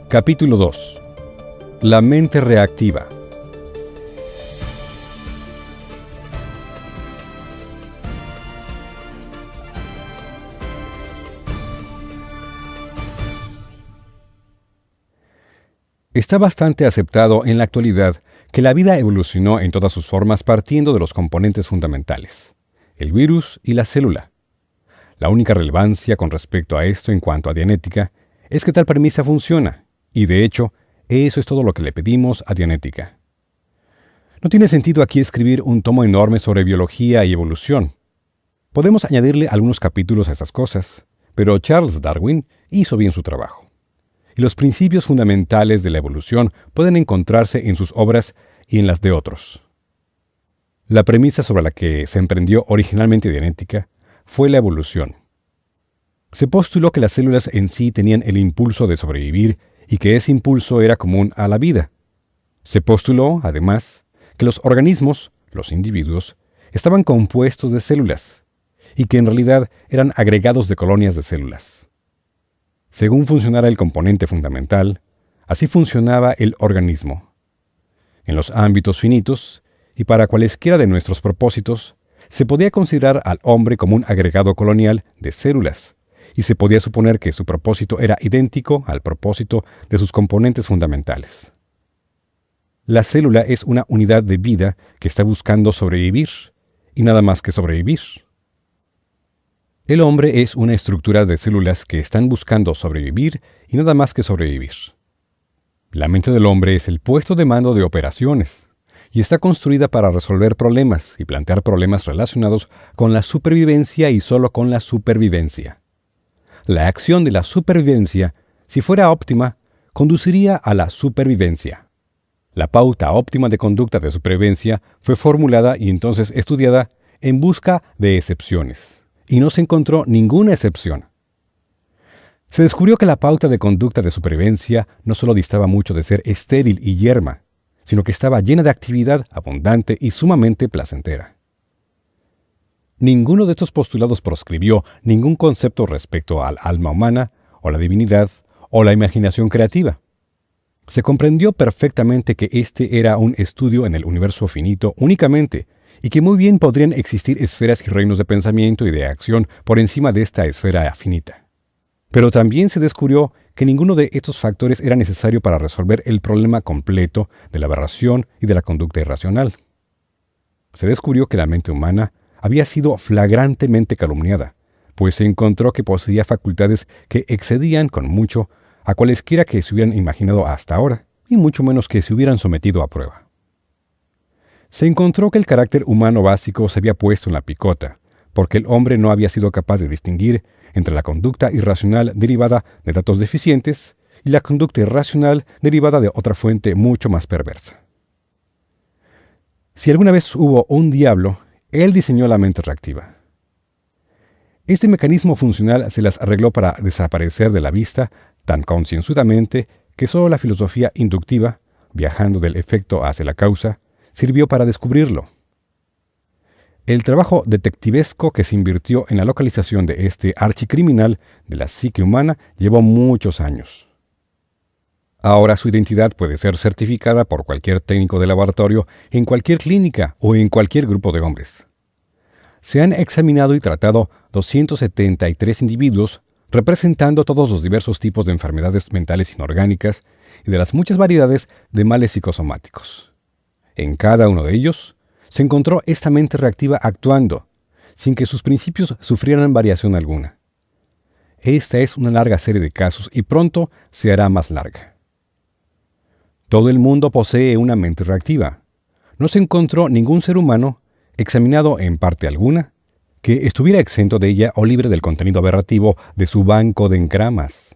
Capítulo 2. La mente reactiva. Está bastante aceptado en la actualidad que la vida evolucionó en todas sus formas partiendo de los componentes fundamentales, el virus y la célula. La única relevancia con respecto a esto en cuanto a Dianética es que tal premisa funciona, y de hecho, eso es todo lo que le pedimos a Dianética. No tiene sentido aquí escribir un tomo enorme sobre biología y evolución. Podemos añadirle algunos capítulos a estas cosas, pero Charles Darwin hizo bien su trabajo. Y los principios fundamentales de la evolución pueden encontrarse en sus obras y en las de otros. La premisa sobre la que se emprendió originalmente Dianética fue la evolución. Se postuló que las células en sí tenían el impulso de sobrevivir y que ese impulso era común a la vida. Se postuló, además, que los organismos, los individuos, estaban compuestos de células y que en realidad eran agregados de colonias de células. Según funcionara el componente fundamental, así funcionaba el organismo. En los ámbitos finitos, y para cualesquiera de nuestros propósitos, se podía considerar al hombre como un agregado colonial de células, y se podía suponer que su propósito era idéntico al propósito de sus componentes fundamentales. La célula es una unidad de vida que está buscando sobrevivir, y nada más que sobrevivir. El hombre es una estructura de células que están buscando sobrevivir y nada más que sobrevivir. La mente del hombre es el puesto de mando de operaciones, y está construida para resolver problemas y plantear problemas relacionados con la supervivencia y solo con la supervivencia. La acción de la supervivencia, si fuera óptima, conduciría a la supervivencia. La pauta óptima de conducta de supervivencia fue formulada y entonces estudiada en busca de excepciones, y no se encontró ninguna excepción. Se descubrió que la pauta de conducta de supervivencia no solo distaba mucho de ser estéril y yerma, sino que estaba llena de actividad abundante y sumamente placentera. Ninguno de estos postulados proscribió ningún concepto respecto al alma humana, o la divinidad, o la imaginación creativa. Se comprendió perfectamente que este era un estudio en el universo finito únicamente, y que muy bien podrían existir esferas y reinos de pensamiento y de acción por encima de esta esfera finita. Pero también se descubrió que ninguno de estos factores era necesario para resolver el problema completo de la aberración y de la conducta irracional. Se descubrió que la mente humana había sido flagrantemente calumniada, pues se encontró que poseía facultades que excedían con mucho a cualesquiera que se hubieran imaginado hasta ahora, y mucho menos que se hubieran sometido a prueba. Se encontró que el carácter humano básico se había puesto en la picota, porque el hombre no había sido capaz de distinguir entre la conducta irracional derivada de datos deficientes y la conducta irracional derivada de otra fuente mucho más perversa. Si alguna vez hubo un diablo, él diseñó la mente reactiva. Este mecanismo funcional se las arregló para desaparecer de la vista tan concienzudamente que solo la filosofía inductiva, viajando del efecto hacia la causa, sirvió para descubrirlo. El trabajo detectivesco que se invirtió en la localización de este archicriminal de la psique humana llevó muchos años. Ahora su identidad puede ser certificada por cualquier técnico de laboratorio en cualquier clínica o en cualquier grupo de hombres. Se han examinado y tratado 273 individuos representando todos los diversos tipos de enfermedades mentales inorgánicas y de las muchas variedades de males psicosomáticos. En cada uno de ellos se encontró esta mente reactiva actuando, sin que sus principios sufrieran variación alguna. Esta es una larga serie de casos y pronto se hará más larga. Todo el mundo posee una mente reactiva. No se encontró ningún ser humano, examinado en parte alguna, que estuviera exento de ella o libre del contenido aberrativo de su banco de engramas,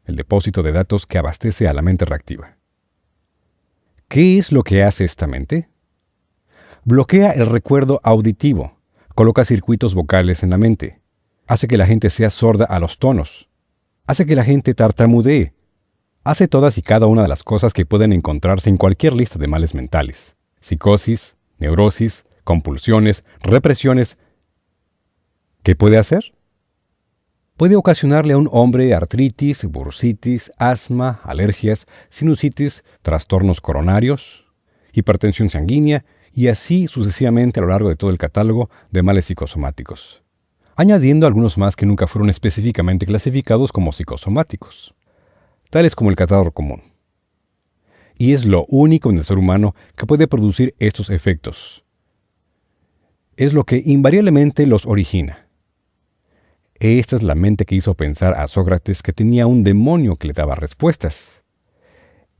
el depósito de datos que abastece a la mente reactiva. ¿Qué es lo que hace esta mente? Bloquea el recuerdo auditivo, coloca circuitos vocales en la mente, hace que la gente sea sorda a los tonos, hace que la gente tartamudee, hace todas y cada una de las cosas que pueden encontrarse en cualquier lista de males mentales: psicosis, neurosis, compulsiones, represiones. ¿Qué puede hacer? puede ocasionarle a un hombre artritis, bursitis, asma, alergias, sinusitis, trastornos coronarios, hipertensión sanguínea y así sucesivamente a lo largo de todo el catálogo de males psicosomáticos, añadiendo algunos más que nunca fueron específicamente clasificados como psicosomáticos, tales como el catarro común. Y es lo único en el ser humano que puede producir estos efectos. Es lo que invariablemente los origina. Esta es la mente que hizo pensar a Sócrates que tenía un demonio que le daba respuestas.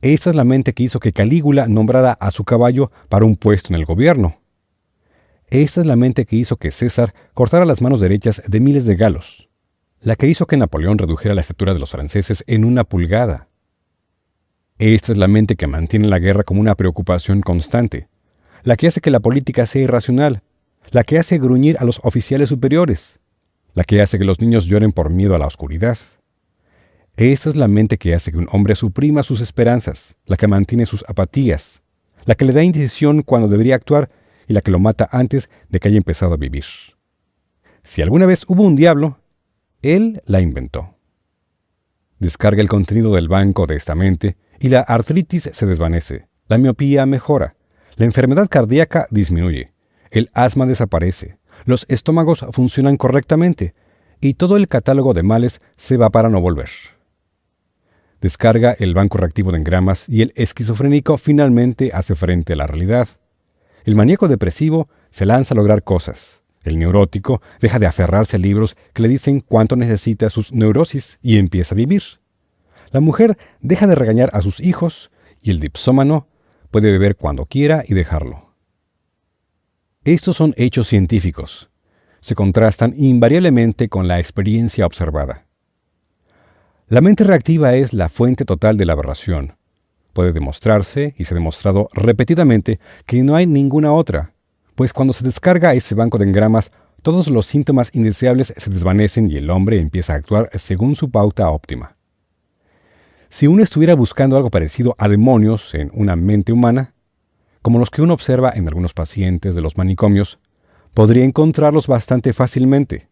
Esta es la mente que hizo que Calígula nombrara a su caballo para un puesto en el gobierno. Esta es la mente que hizo que César cortara las manos derechas de miles de galos. La que hizo que Napoleón redujera la estatura de los franceses en 1 pulgada. Esta es la mente que mantiene la guerra como una preocupación constante. La que hace que la política sea irracional. La que hace gruñir a los oficiales superiores. La que hace que los niños lloren por miedo a la oscuridad. Esta es la mente que hace que un hombre suprima sus esperanzas, la que mantiene sus apatías, la que le da indecisión cuando debería actuar y la que lo mata antes de que haya empezado a vivir. Si alguna vez hubo un diablo, él la inventó. Descarga el contenido del banco de esta mente y la artritis se desvanece, la miopía mejora, la enfermedad cardíaca disminuye, el asma desaparece, los estómagos funcionan correctamente y todo el catálogo de males se va para no volver. Descarga el banco reactivo de engramas y el esquizofrénico finalmente hace frente a la realidad. El maníaco depresivo se lanza a lograr cosas. El neurótico deja de aferrarse a libros que le dicen cuánto necesita sus neurosis y empieza a vivir. La mujer deja de regañar a sus hijos y el dipsómano puede beber cuando quiera y dejarlo. Estos son hechos científicos. Se contrastan invariablemente con la experiencia observada. La mente reactiva es la fuente total de la aberración. Puede demostrarse, y se ha demostrado repetidamente, que no hay ninguna otra, pues cuando se descarga ese banco de engramas, todos los síntomas indeseables se desvanecen y el hombre empieza a actuar según su pauta óptima. Si uno estuviera buscando algo parecido a demonios en una mente humana, como los que uno observa en algunos pacientes de los manicomios, podría encontrarlos bastante fácilmente.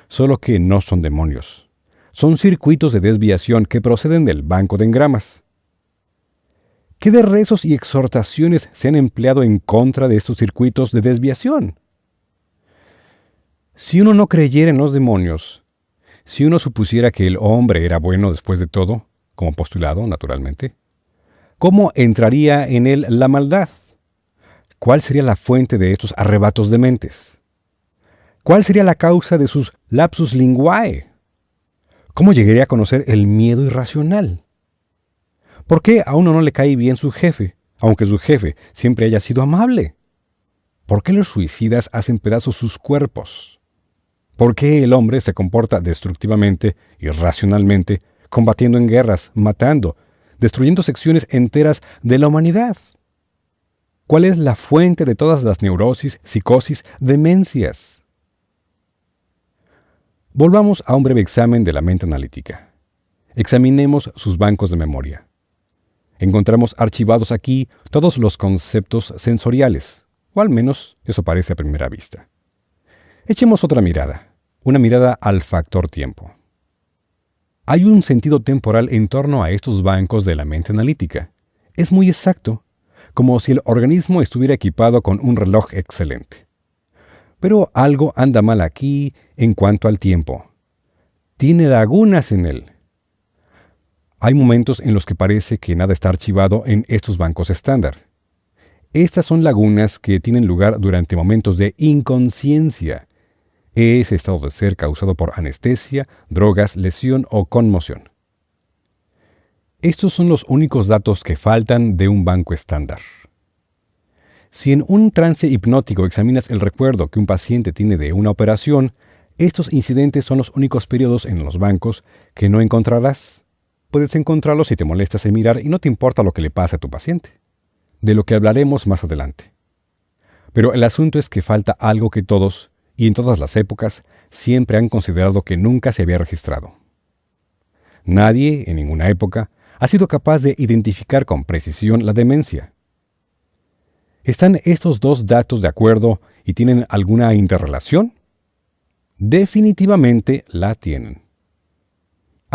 Solo que no son demonios. Son circuitos de desviación que proceden del banco de engramas. ¿Qué de rezos y exhortaciones se han empleado en contra de estos circuitos de desviación? Si uno no creyera en los demonios, si uno supusiera que el hombre era bueno después de todo, como postulado, naturalmente, ¿cómo entraría en él la maldad? ¿Cuál sería la fuente de estos arrebatos de mentes? ¿Cuál sería la causa de sus lapsus linguae? ¿Cómo llegaría a conocer el miedo irracional? ¿Por qué a uno no le cae bien su jefe, aunque su jefe siempre haya sido amable? ¿Por qué los suicidas hacen pedazos sus cuerpos? ¿Por qué el hombre se comporta destructivamente, irracionalmente, combatiendo en guerras, matando, destruyendo secciones enteras de la humanidad? ¿Cuál es la fuente de todas las neurosis, psicosis, demencias? Volvamos a un breve examen de la mente analítica. Examinemos sus bancos de memoria. Encontramos archivados aquí todos los conceptos sensoriales, o al menos eso parece a primera vista. Echemos otra mirada, una mirada al factor tiempo. Hay un sentido temporal en torno a estos bancos de la mente analítica. Es muy exacto, como si el organismo estuviera equipado con un reloj excelente. Pero algo anda mal aquí en cuanto al tiempo. Tiene lagunas en él. Hay momentos en los que parece que nada está archivado en estos bancos estándar. Estas son lagunas que tienen lugar durante momentos de inconsciencia. Ese estado de ser causado por anestesia, drogas, lesión o conmoción. Estos son los únicos datos que faltan de un banco estándar. Si en un trance hipnótico examinas el recuerdo que un paciente tiene de una operación, estos incidentes son los únicos periodos en los bancos que no encontrarás. Puedes encontrarlos si te molestas en mirar y no te importa lo que le pase a tu paciente, de lo que hablaremos más adelante. Pero el asunto es que falta algo que todos, y en todas las épocas, siempre han considerado que nunca se había registrado. Nadie, en ninguna época, ha sido capaz de identificar con precisión la demencia. ¿Están estos dos datos de acuerdo y tienen alguna interrelación? Definitivamente la tienen.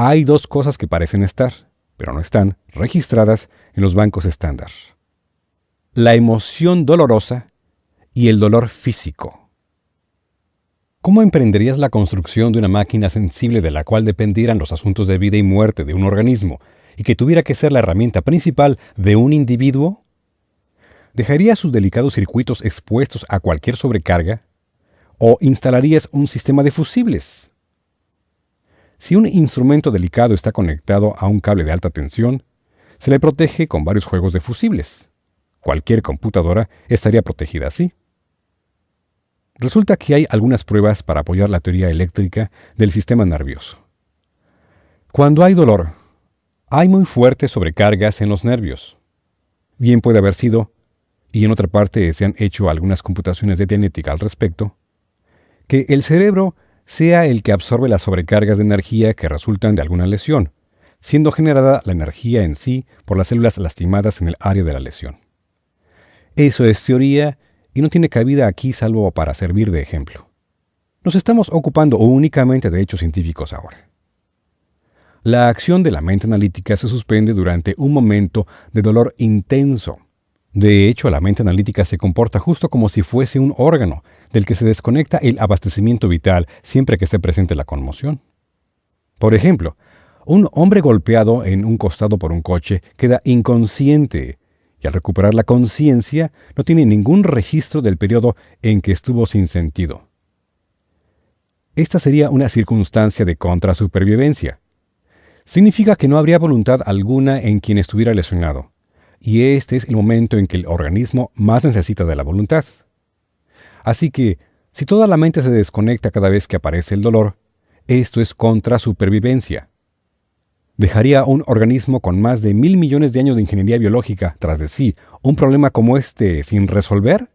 hay dos cosas que parecen estar, pero no están registradas en los bancos estándar: la emoción dolorosa y el dolor físico. ¿Cómo emprenderías la construcción de una máquina sensible de la cual dependieran los asuntos de vida y muerte de un organismo y que tuviera que ser la herramienta principal de un individuo? ¿Dejarías sus delicados circuitos expuestos a cualquier sobrecarga? ¿O instalarías un sistema de fusibles? Si un instrumento delicado está conectado a un cable de alta tensión, se le protege con varios juegos de fusibles. Cualquier computadora estaría protegida así. Resulta que hay algunas pruebas para apoyar la teoría eléctrica del sistema nervioso. Cuando hay dolor, hay muy fuertes sobrecargas en los nervios. Bien puede haber sido, y en otra parte se han hecho algunas computaciones de genética al respecto, que el cerebro sea el que absorbe las sobrecargas de energía que resultan de alguna lesión, siendo generada la energía en sí por las células lastimadas en el área de la lesión. Eso es teoría y no tiene cabida aquí salvo para servir de ejemplo. Nos estamos ocupando únicamente de hechos científicos ahora. La acción de la mente analítica se suspende durante un momento de dolor intenso. De hecho, la mente analítica se comporta justo como si fuese un órgano del que se desconecta el abastecimiento vital siempre que esté presente la conmoción. Por ejemplo, un hombre golpeado en un costado por un coche queda inconsciente y al recuperar la conciencia no tiene ningún registro del periodo en que estuvo sin sentido. Esta sería una circunstancia de contrasupervivencia. Significa que no habría voluntad alguna en quien estuviera lesionado, y este es el momento en que el organismo más necesita de la voluntad. Así que, si toda la mente se desconecta cada vez que aparece el dolor, esto es contrasupervivencia. ¿Dejaría un organismo con más de 1.000 millones de años de ingeniería biológica tras de sí un problema como este sin resolver?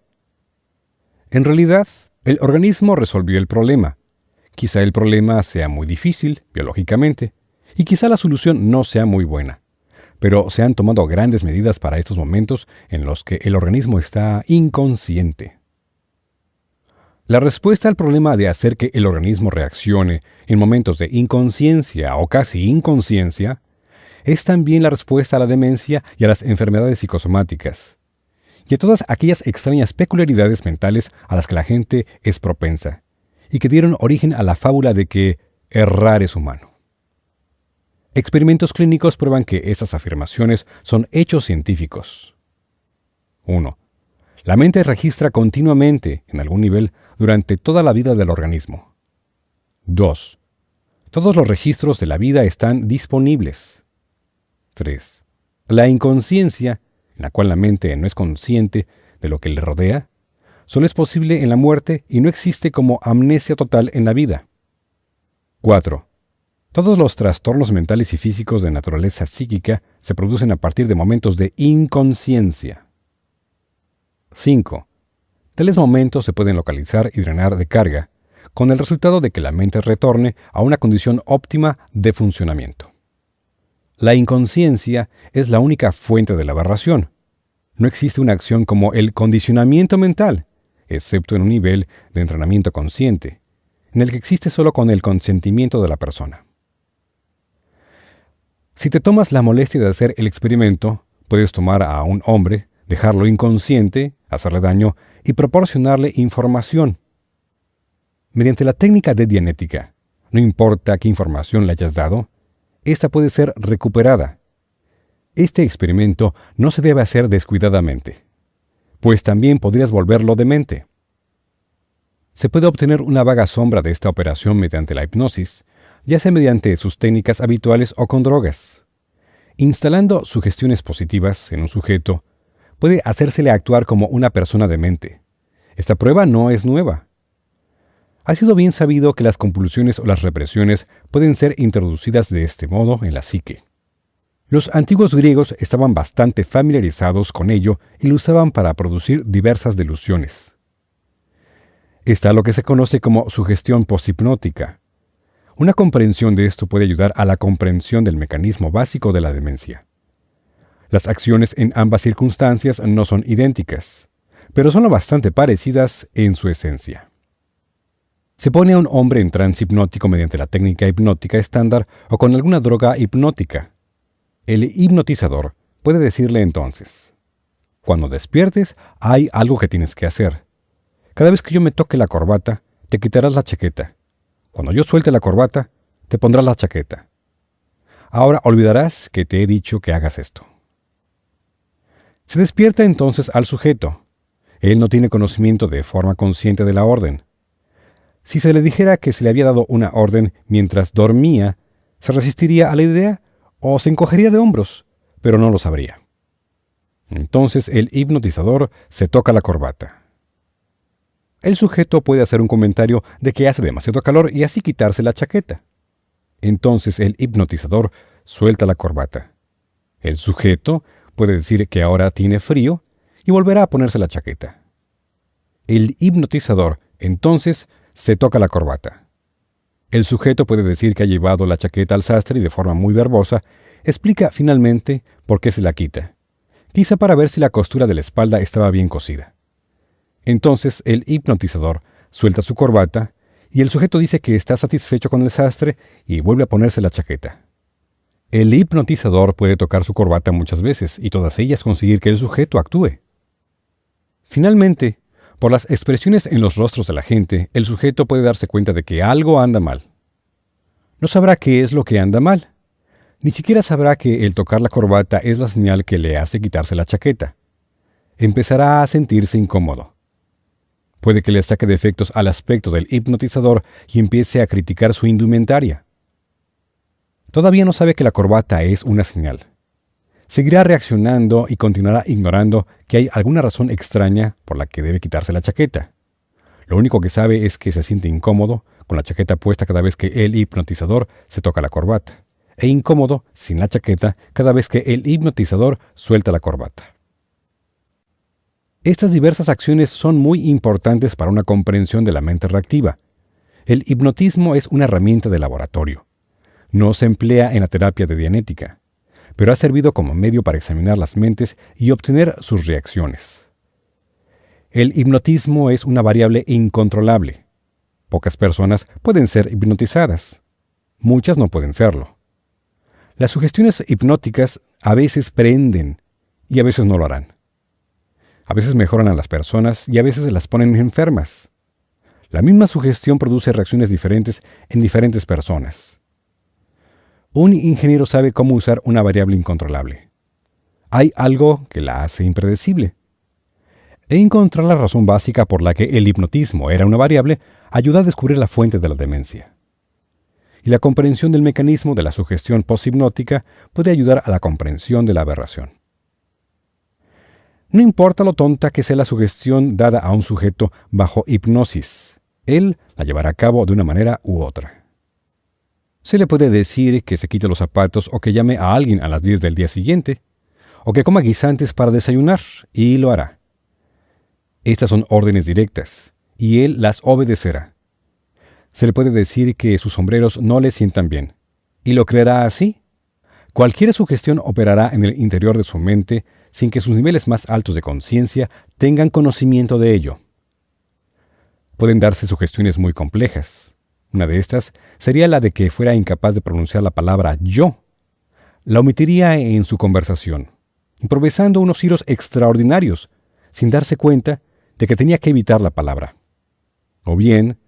En realidad, el organismo resolvió el problema. Quizá el problema sea muy difícil, biológicamente, y quizá la solución no sea muy buena. Pero se han tomado grandes medidas para estos momentos en los que el organismo está inconsciente. La respuesta al problema de hacer que el organismo reaccione en momentos de inconsciencia o casi inconsciencia es también la respuesta a la demencia y a las enfermedades psicosomáticas, y a todas aquellas extrañas peculiaridades mentales a las que la gente es propensa, y que dieron origen a la fábula de que errar es humano. Experimentos clínicos prueban que esas afirmaciones son hechos científicos. 1. La mente registra continuamente, en algún nivel, durante toda la vida del organismo. 2. Todos los registros de la vida están disponibles. 3. La inconsciencia, en la cual la mente no es consciente de lo que le rodea, solo es posible en la muerte y no existe como amnesia total en la vida. 4. Todos los trastornos mentales y físicos de naturaleza psíquica se producen a partir de momentos de inconsciencia. 5. Tales momentos se pueden localizar y drenar de carga, con el resultado de que la mente retorne a una condición óptima de funcionamiento. La inconsciencia es la única fuente de la aberración. No existe una acción como el condicionamiento mental, excepto en un nivel de entrenamiento consciente, en el que existe solo con el consentimiento de la persona. Si te tomas la molestia de hacer el experimento, puedes tomar a un hombre, dejarlo inconsciente, hacerle daño y proporcionarle información. Mediante la técnica de Dianética, no importa qué información le hayas dado, esta puede ser recuperada. Este experimento no se debe hacer descuidadamente, pues también podrías volverlo demente. Se puede obtener una vaga sombra de esta operación mediante la hipnosis, ya sea mediante sus técnicas habituales o con drogas. Instalando sugestiones positivas en un sujeto, puede hacérsele actuar como una persona demente. Esta prueba no es nueva. Ha sido bien sabido que las compulsiones o las represiones pueden ser introducidas de este modo en la psique. Los antiguos griegos estaban bastante familiarizados con ello y lo usaban para producir diversas delusiones. Está lo que se conoce como sugestión poshipnótica. Una comprensión de esto puede ayudar a la comprensión del mecanismo básico de la demencia. Las acciones en ambas circunstancias no son idénticas, pero son lo bastante parecidas en su esencia. Se pone a un hombre en trance hipnótico mediante la técnica hipnótica estándar o con alguna droga hipnótica. El hipnotizador puede decirle entonces: cuando despiertes, hay algo que tienes que hacer. Cada vez que yo me toque la corbata, te quitarás la chaqueta. Cuando yo suelte la corbata, te pondrás la chaqueta. Ahora olvidarás que te he dicho que hagas esto. Se despierta entonces al sujeto. Él no tiene conocimiento de forma consciente de la orden. Si se le dijera que se le había dado una orden mientras dormía, se resistiría a la idea o se encogería de hombros, pero no lo sabría. Entonces el hipnotizador se toca la corbata. El sujeto puede hacer un comentario de que hace demasiado calor y así quitarse la chaqueta. Entonces el hipnotizador suelta la corbata. El sujeto puede decir que ahora tiene frío y volverá a ponerse la chaqueta. El hipnotizador entonces se toca la corbata. El sujeto puede decir que ha llevado la chaqueta al sastre y de forma muy verbosa explica finalmente por qué se la quita, quizá para ver si la costura de la espalda estaba bien cosida. Entonces el hipnotizador suelta su corbata y el sujeto dice que está satisfecho con el sastre y vuelve a ponerse la chaqueta. El hipnotizador puede tocar su corbata muchas veces y todas ellas conseguir que el sujeto actúe. Finalmente, por las expresiones en los rostros de la gente, el sujeto puede darse cuenta de que algo anda mal. No sabrá qué es lo que anda mal. Ni siquiera sabrá que el tocar la corbata es la señal que le hace quitarse la chaqueta. Empezará a sentirse incómodo. Puede que le saque defectos al aspecto del hipnotizador y empiece a criticar su indumentaria. Todavía no sabe que la corbata es una señal. Seguirá reaccionando y continuará ignorando que hay alguna razón extraña por la que debe quitarse la chaqueta. Lo único que sabe es que se siente incómodo con la chaqueta puesta cada vez que el hipnotizador se toca la corbata, e incómodo sin la chaqueta cada vez que el hipnotizador suelta la corbata. Estas diversas acciones son muy importantes para una comprensión de la mente reactiva. El hipnotismo es una herramienta de laboratorio. No se emplea en la terapia de Dianética, pero ha servido como medio para examinar las mentes y obtener sus reacciones. El hipnotismo es una variable incontrolable. Pocas personas pueden ser hipnotizadas. Muchas no pueden serlo. Las sugestiones hipnóticas a veces prenden y a veces no lo harán. A veces mejoran a las personas y a veces las ponen enfermas. La misma sugestión produce reacciones diferentes en diferentes personas. Un ingeniero sabe cómo usar una variable incontrolable. Hay algo que la hace impredecible. Encontrar la razón básica por la que el hipnotismo era una variable ayuda a descubrir la fuente de la demencia. Y la comprensión del mecanismo de la sugestión poshipnótica puede ayudar a la comprensión de la aberración. No importa lo tonta que sea la sugestión dada a un sujeto bajo hipnosis, él la llevará a cabo de una manera u otra. Se le puede decir que se quite los zapatos o que llame a alguien a las 10 del día siguiente, o que coma guisantes para desayunar, y lo hará. Estas son órdenes directas, y él las obedecerá. Se le puede decir que sus sombreros no le sientan bien, y lo creerá así. Cualquier sugestión operará en el interior de su mente sin que sus niveles más altos de conciencia tengan conocimiento de ello. Pueden darse sugestiones muy complejas. Una de estas sería la de que fuera incapaz de pronunciar la palabra yo. La omitiría en su conversación, improvisando unos giros extraordinarios, sin darse cuenta de que tenía que evitar la palabra. O bien,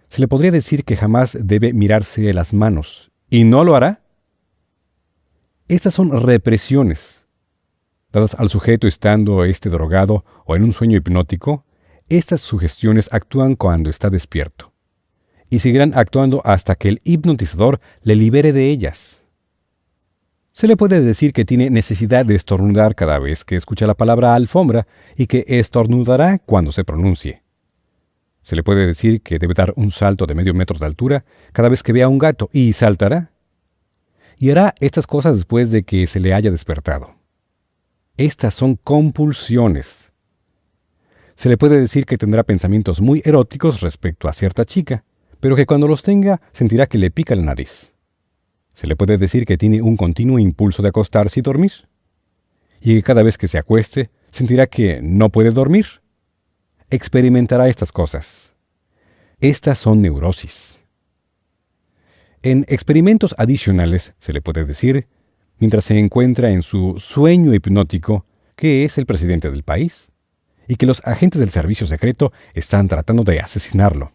se le podría decir que jamás debe mirarse las manos, y no lo hará. Estas son represiones. Dadas al sujeto estando drogado o en un sueño hipnótico, estas sugestiones actúan cuando está despierto, y seguirán actuando hasta que el hipnotizador le libere de ellas. Se le puede decir que tiene necesidad de estornudar cada vez que escucha la palabra alfombra y que estornudará cuando se pronuncie. Se le puede decir que debe dar un salto de medio metro de altura cada vez que vea un gato y saltará. Y hará estas cosas después de que se le haya despertado. Estas son compulsiones. Se le puede decir que tendrá pensamientos muy eróticos respecto a cierta chica, pero que cuando los tenga sentirá que le pica la nariz. Se le puede decir que tiene un continuo impulso de acostarse y dormir, y que cada vez que se acueste sentirá que no puede dormir. Experimentará estas cosas. Estas son neurosis. En experimentos adicionales se le puede decir, mientras se encuentra en su sueño hipnótico, que es el presidente del país y que los agentes del servicio secreto están tratando de asesinarlo.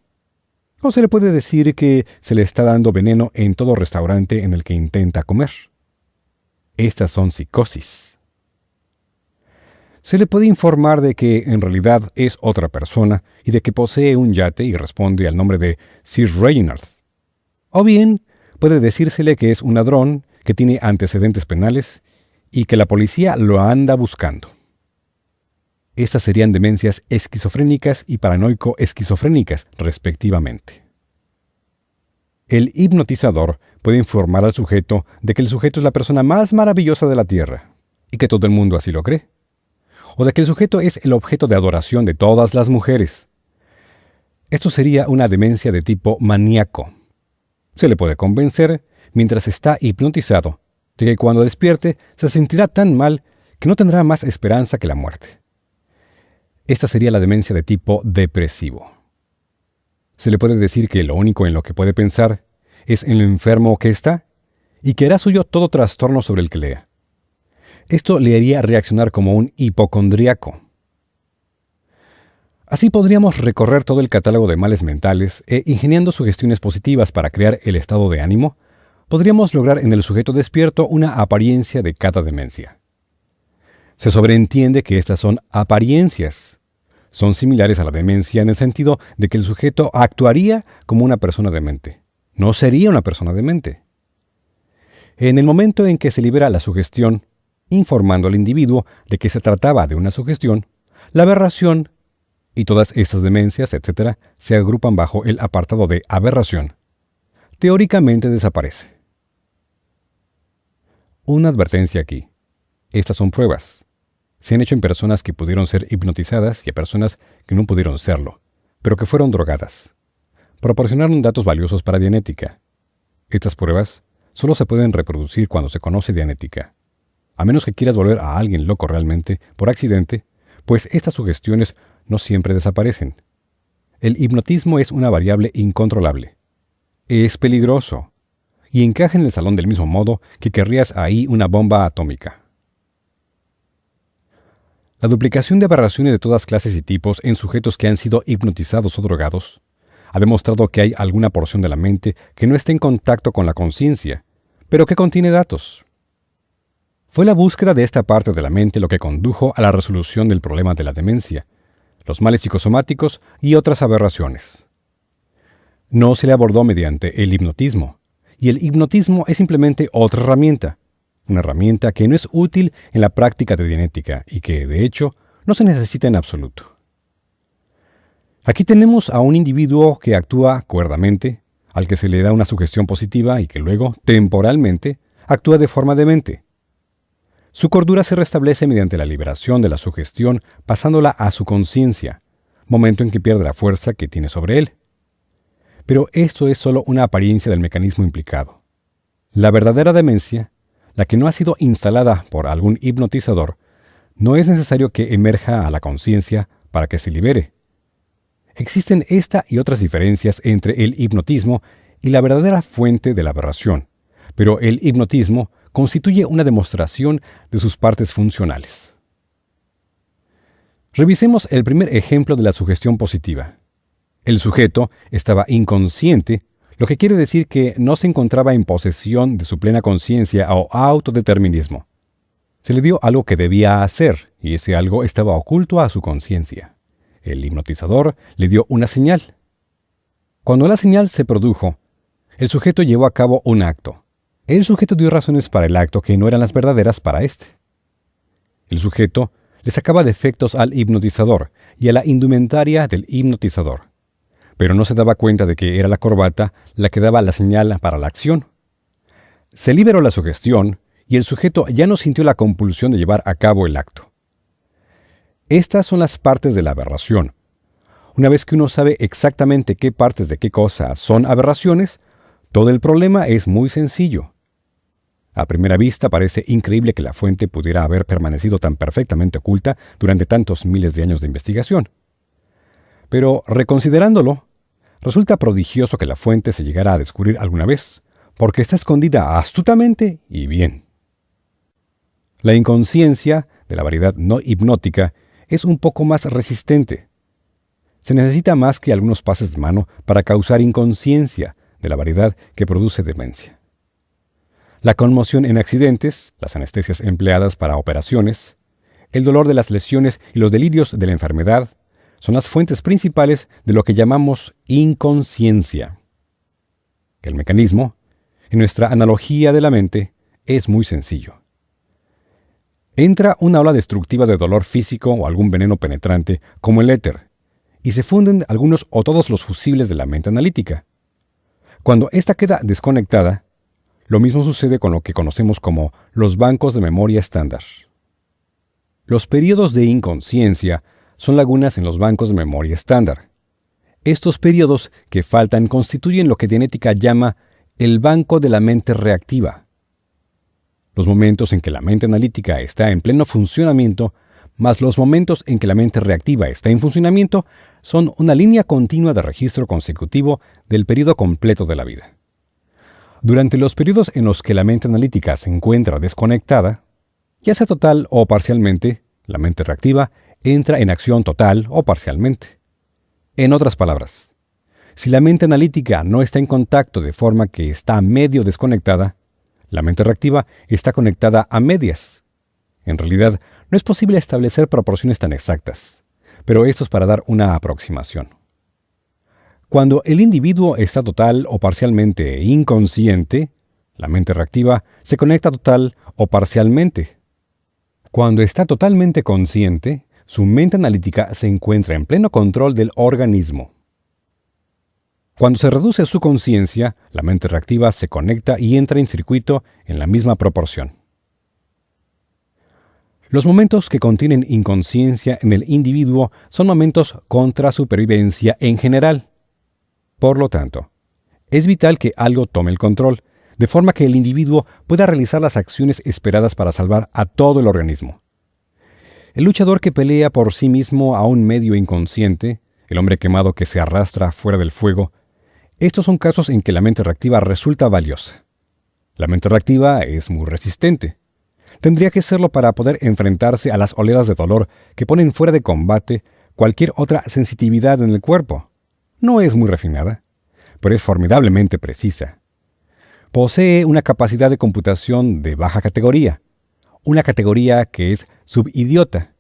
O se le puede decir que se le está dando veneno en todo restaurante en el que intenta comer. Estas son psicosis. Se le puede informar de que en realidad es otra persona y de que posee un yate y responde al nombre de Sir Reginald. O bien puede decírsele que es un ladrón, que tiene antecedentes penales y que la policía lo anda buscando. Estas serían demencias esquizofrénicas y paranoico-esquizofrénicas, respectivamente. El hipnotizador puede informar al sujeto de que el sujeto es la persona más maravillosa de la Tierra y que todo el mundo así lo cree, o de que el sujeto es el objeto de adoración de todas las mujeres. Esto sería una demencia de tipo maníaco. Se le puede convencer, mientras está hipnotizado, de que cuando despierte se sentirá tan mal que no tendrá más esperanza que la muerte. Esta sería la demencia de tipo depresivo. Se le puede decir que lo único en lo que puede pensar es en lo enfermo que está y que hará suyo todo trastorno sobre el que lea. Esto le haría reaccionar como un hipocondríaco. Así podríamos recorrer todo el catálogo de males mentales e, ingeniando sugestiones positivas para crear el estado de ánimo, podríamos lograr en el sujeto despierto una apariencia de cada demencia. Se sobreentiende que estas son apariencias. Son similares a la demencia en el sentido de que el sujeto actuaría como una persona demente. No sería una persona demente. En el momento en que se libera la sugestión, informando al individuo de que se trataba de una sugestión, la aberración y todas estas demencias, etc., se agrupan bajo el apartado de aberración. Teóricamente desaparece. Una advertencia aquí. Estas son pruebas. Se han hecho en personas que pudieron ser hipnotizadas y a personas que no pudieron serlo, pero que fueron drogadas. Proporcionaron datos valiosos para Dianética. Estas pruebas solo se pueden reproducir cuando se conoce Dianética. A menos que quieras volver a alguien loco realmente, por accidente, pues estas sugestiones no siempre desaparecen. El hipnotismo es una variable incontrolable. Es peligroso y encaja en el salón del mismo modo que querrías ahí una bomba atómica. La duplicación de aberraciones de todas clases y tipos en sujetos que han sido hipnotizados o drogados ha demostrado que hay alguna porción de la mente que no está en contacto con la conciencia, pero que contiene datos. Fue la búsqueda de esta parte de la mente lo que condujo a la resolución del problema de la demencia, los males psicosomáticos y otras aberraciones. No se le abordó mediante el hipnotismo, y el hipnotismo es simplemente otra herramienta, una herramienta que no es útil en la práctica de Dianética y que, de hecho, no se necesita en absoluto. Aquí tenemos a un individuo que actúa cuerdamente, al que se le da una sugestión positiva y que luego, temporalmente, actúa de forma demente. Su cordura se restablece mediante la liberación de la sugestión pasándola a su conciencia, momento en que pierde la fuerza que tiene sobre él. Pero esto es solo una apariencia del mecanismo implicado. La verdadera demencia, la que no ha sido instalada por algún hipnotizador, no es necesario que emerja a la conciencia para que se libere. Existen esta y otras diferencias entre el hipnotismo y la verdadera fuente de la aberración, pero el hipnotismo constituye una demostración de sus partes funcionales. Revisemos el primer ejemplo de la sugestión positiva. El sujeto estaba inconsciente, lo que quiere decir que no se encontraba en posesión de su plena conciencia o autodeterminismo. Se le dio algo que debía hacer, y ese algo estaba oculto a su conciencia. El hipnotizador le dio una señal. Cuando la señal se produjo, el sujeto llevó a cabo un acto. El sujeto dio razones para el acto que no eran las verdaderas para éste. El sujeto le sacaba defectos al hipnotizador y a la indumentaria del hipnotizador, pero no se daba cuenta de que era la corbata la que daba la señal para la acción. Se liberó la sugestión y el sujeto ya no sintió la compulsión de llevar a cabo el acto. Estas son las partes de la aberración. Una vez que uno sabe exactamente qué partes de qué cosa son aberraciones, todo el problema es muy sencillo. A primera vista parece increíble que la fuente pudiera haber permanecido tan perfectamente oculta durante tantos miles de años de investigación. Pero reconsiderándolo, Resulta prodigioso que la fuente se llegara a descubrir alguna vez, porque está escondida astutamente y bien. La inconsciencia de la variedad no hipnótica es un poco más resistente. Se necesita más que algunos pases de mano para causar inconsciencia de la variedad que produce demencia. La conmoción en accidentes, las anestesias empleadas para operaciones, el dolor de las lesiones y los delirios de la enfermedad son las fuentes principales de lo que llamamos inconsciencia. El mecanismo, en nuestra analogía de la mente, es muy sencillo. Entra una ola destructiva de dolor físico o algún veneno penetrante, como el éter, y se funden algunos o todos los fusibles de la mente analítica. Cuando ésta queda desconectada, lo mismo sucede con lo que conocemos como los bancos de memoria estándar. Los periodos de inconsciencia son lagunas en los bancos de memoria estándar. Estos periodos que faltan constituyen lo que Dianética llama el banco de la mente reactiva. Los momentos en que la mente analítica está en pleno funcionamiento, más los momentos en que la mente reactiva está en funcionamiento, son una línea continua de registro consecutivo del periodo completo de la vida. Durante los periodos en los que la mente analítica se encuentra desconectada, ya sea total o parcialmente, la mente reactiva entra en acción total o parcialmente. En otras palabras, si la mente analítica no está en contacto de forma que está medio desconectada, la mente reactiva está conectada a medias. En realidad, no es posible establecer proporciones tan exactas, pero esto es para dar una aproximación. Cuando el individuo está total o parcialmente inconsciente, la mente reactiva se conecta total o parcialmente. Cuando está totalmente consciente, su mente analítica se encuentra en pleno control del organismo. Cuando se reduce su conciencia, la mente reactiva se conecta y entra en circuito en la misma proporción. Los momentos que contienen inconsciencia en el individuo son momentos contra supervivencia en general. Por lo tanto, es vital que algo tome el control, de forma que el individuo pueda realizar las acciones esperadas para salvar a todo el organismo. El luchador que pelea por sí mismo a un medio inconsciente, el hombre quemado que se arrastra fuera del fuego, estos son casos en que la mente reactiva resulta valiosa. La mente reactiva es muy resistente. Tendría que serlo para poder enfrentarse a las oleadas de dolor que ponen fuera de combate cualquier otra sensitividad en el cuerpo. No es muy refinada, pero es formidablemente precisa. Posee una capacidad de computación de baja categoría, una categoría que es subidiota.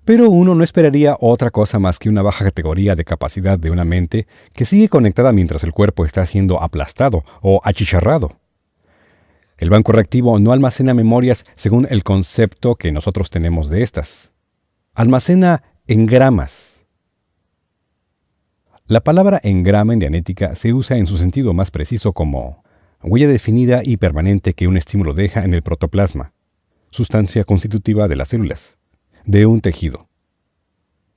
Pero uno no esperaría otra cosa más que una baja categoría de capacidad de una mente que sigue conectada mientras el cuerpo está siendo aplastado o achicharrado. El banco reactivo no almacena memorias según el concepto que nosotros tenemos de estas. Almacena engramas. La palabra engrama en Dianética se usa en su sentido más preciso como huella definida y permanente que un estímulo deja en el protoplasma, sustancia constitutiva de las células, de un tejido.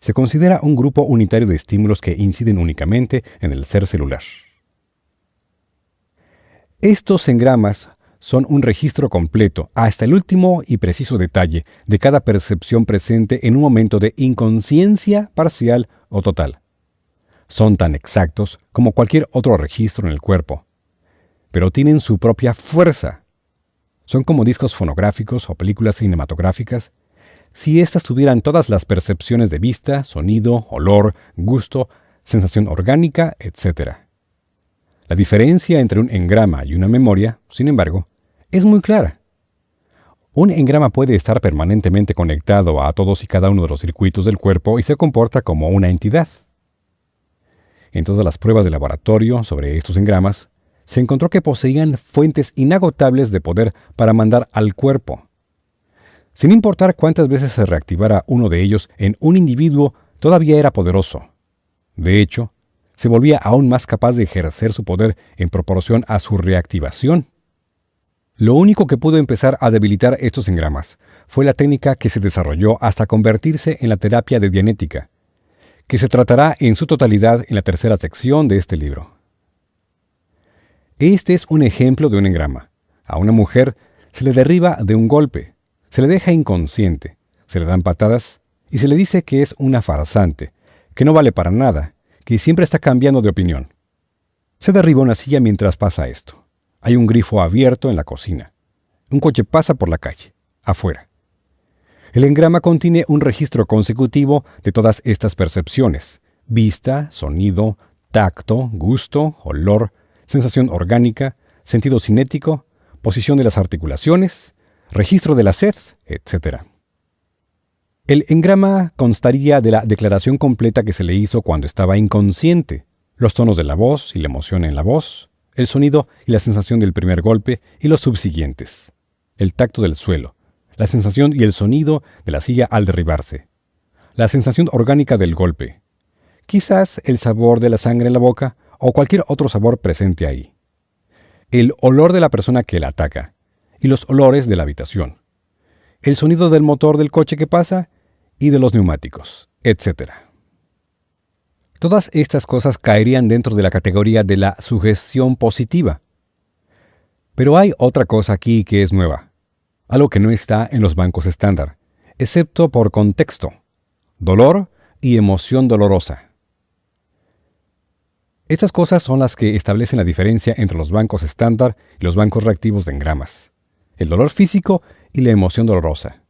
Se considera un grupo unitario de estímulos que inciden únicamente en el ser celular. Estos engramas son un registro completo, hasta el último y preciso detalle, de cada percepción presente en un momento de inconsciencia parcial o total. Son tan exactos como cualquier otro registro en el cuerpo, pero tienen su propia fuerza. Son como discos fonográficos o películas cinematográficas, si éstas tuvieran todas las percepciones de vista, sonido, olor, gusto, sensación orgánica, etc. La diferencia entre un engrama y una memoria, sin embargo, es muy clara. Un engrama puede estar permanentemente conectado a todos y cada uno de los circuitos del cuerpo y se comporta como una entidad. En todas las pruebas de laboratorio sobre estos engramas, se encontró que poseían fuentes inagotables de poder para mandar al cuerpo. Sin importar cuántas veces se reactivara uno de ellos en un individuo, todavía era poderoso. De hecho, se volvía aún más capaz de ejercer su poder en proporción a su reactivación. Lo único que pudo empezar a debilitar estos engramas fue la técnica que se desarrolló hasta convertirse en la terapia de Dianética, que se tratará en su totalidad en la tercera sección de este libro. Este es un ejemplo de un engrama. A una mujer se le derriba de un golpe, se le deja inconsciente, se le dan patadas y se le dice que es una farsante, que no vale para nada, que siempre está cambiando de opinión. Se derriba una silla mientras pasa esto. Hay un grifo abierto en la cocina. Un coche pasa por la calle, afuera. El engrama contiene un registro consecutivo de todas estas percepciones: vista, sonido, tacto, gusto, olor, sensación orgánica, sentido cinético, posición de las articulaciones, registro de la sed, etc. El engrama constaría de la declaración completa que se le hizo cuando estaba inconsciente: los tonos de la voz y la emoción en la voz, el sonido y la sensación del primer golpe y los subsiguientes, el tacto del suelo, la sensación y el sonido de la silla al derribarse, la sensación orgánica del golpe, quizás el sabor de la sangre en la boca o cualquier otro sabor presente ahí, el olor de la persona que la ataca y los olores de la habitación, el sonido del motor del coche que pasa y de los neumáticos, etc. Todas estas cosas caerían dentro de la categoría de la sugestión positiva. Pero hay otra cosa aquí que es nueva, algo que no está en los bancos estándar, excepto por contexto: dolor y emoción dolorosa. Estas cosas son las que establecen la diferencia entre los bancos estándar y los bancos reactivos de engramas: el dolor físico y la emoción dolorosa.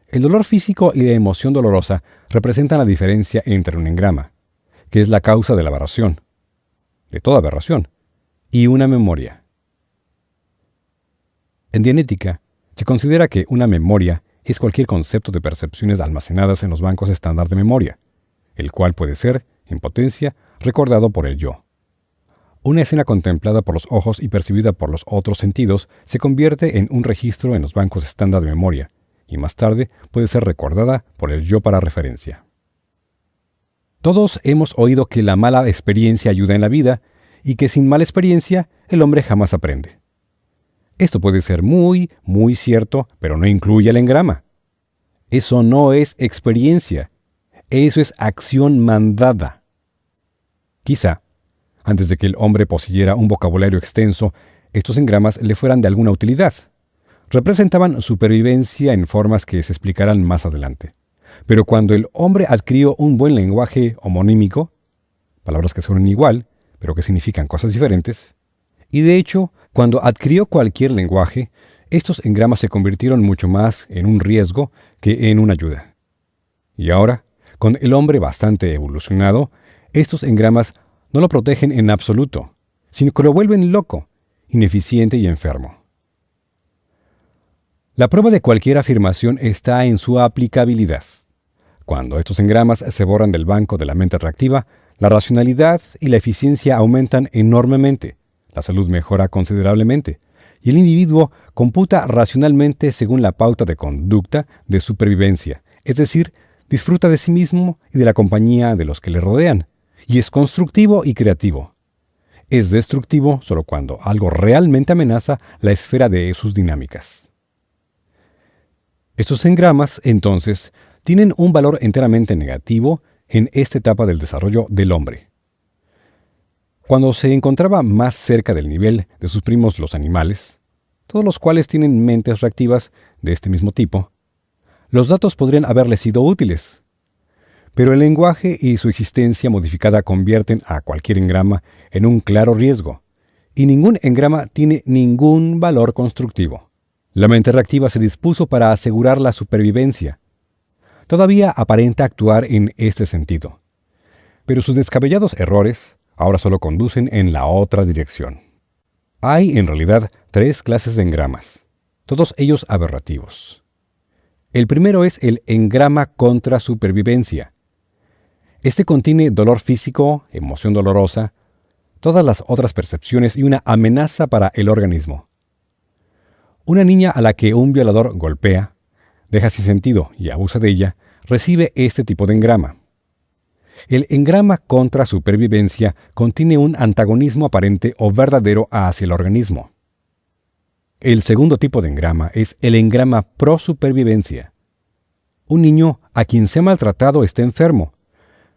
El dolor físico y la emoción dolorosa representan la diferencia entre un engrama, que es la causa de la aberración, de toda aberración, y una memoria. En Dianética, se considera que una memoria es cualquier concepto de percepciones almacenadas en los bancos estándar de memoria, el cual puede ser, en potencia, recordado por el yo. Una escena contemplada por los ojos y percibida por los otros sentidos se convierte en un registro en los bancos estándar de memoria, y más tarde puede ser recordada por el yo para referencia. Todos hemos oído que la mala experiencia ayuda en la vida y que sin mala experiencia el hombre jamás aprende. Esto puede ser muy cierto, pero no incluye el engrama. Eso no es experiencia, eso es acción mandada. Quizá, antes de que el hombre poseyera un vocabulario extenso, estos engramas le fueran de alguna utilidad. Representaban supervivencia en formas que se explicarán más adelante. Pero cuando el hombre adquirió un buen lenguaje homonímico, palabras que suenan igual, pero que significan cosas diferentes, y de hecho, cuando adquirió cualquier lenguaje, estos engramas se convirtieron mucho más en un riesgo que en una ayuda. Y ahora, con el hombre bastante evolucionado, estos engramas no lo protegen en absoluto, sino que lo vuelven loco, ineficiente y enfermo. La prueba de cualquier afirmación está en su aplicabilidad. Cuando estos engramas se borran del banco de la mente reactiva, la racionalidad y la eficiencia aumentan enormemente, la salud mejora considerablemente, y el individuo computa racionalmente según la pauta de conducta de supervivencia, es decir, disfruta de sí mismo y de la compañía de los que le rodean, y es constructivo y creativo. Es destructivo solo cuando algo realmente amenaza la esfera de sus dinámicas. Estos engramas, entonces, tienen un valor enteramente negativo en esta etapa del desarrollo del hombre. Cuando se encontraba más cerca del nivel de sus primos los animales, todos los cuales tienen mentes reactivas de este mismo tipo, los datos podrían haberles sido útiles. Pero el lenguaje y su existencia modificada convierten a cualquier engrama en un claro riesgo, y ningún engrama tiene ningún valor constructivo. La mente reactiva se dispuso para asegurar la supervivencia. Todavía aparenta actuar en este sentido, pero sus descabellados errores ahora solo conducen en la otra dirección. Hay, en realidad, 3 clases de engramas, todos ellos aberrativos. El primero es el engrama contra supervivencia. Este contiene dolor físico, emoción dolorosa, todas las otras percepciones y una amenaza para el organismo. Una niña a la que un violador golpea, deja sin sentido y abusa de ella, recibe este tipo de engrama. El engrama contra supervivencia contiene un antagonismo aparente o verdadero hacia el organismo. El segundo tipo de engrama es el engrama pro supervivencia. Un niño a quien se ha maltratado está enfermo.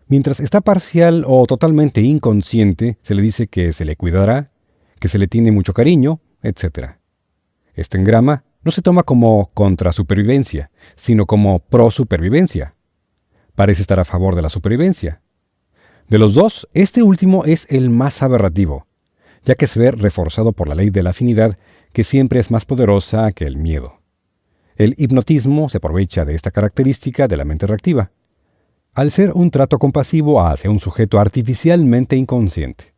Mientras está parcial o totalmente inconsciente, se le dice que se le cuidará, que se le tiene mucho cariño, etc. Este engrama no se toma como contrasupervivencia, sino como prosupervivencia. Parece estar a favor de la supervivencia. De los dos, este último es el más aberrativo, ya que se ve reforzado por la ley de la afinidad, que siempre es más poderosa que el miedo. El hipnotismo se aprovecha de esta característica de la mente reactiva, al ser un trato compasivo hacia un sujeto artificialmente inconsciente.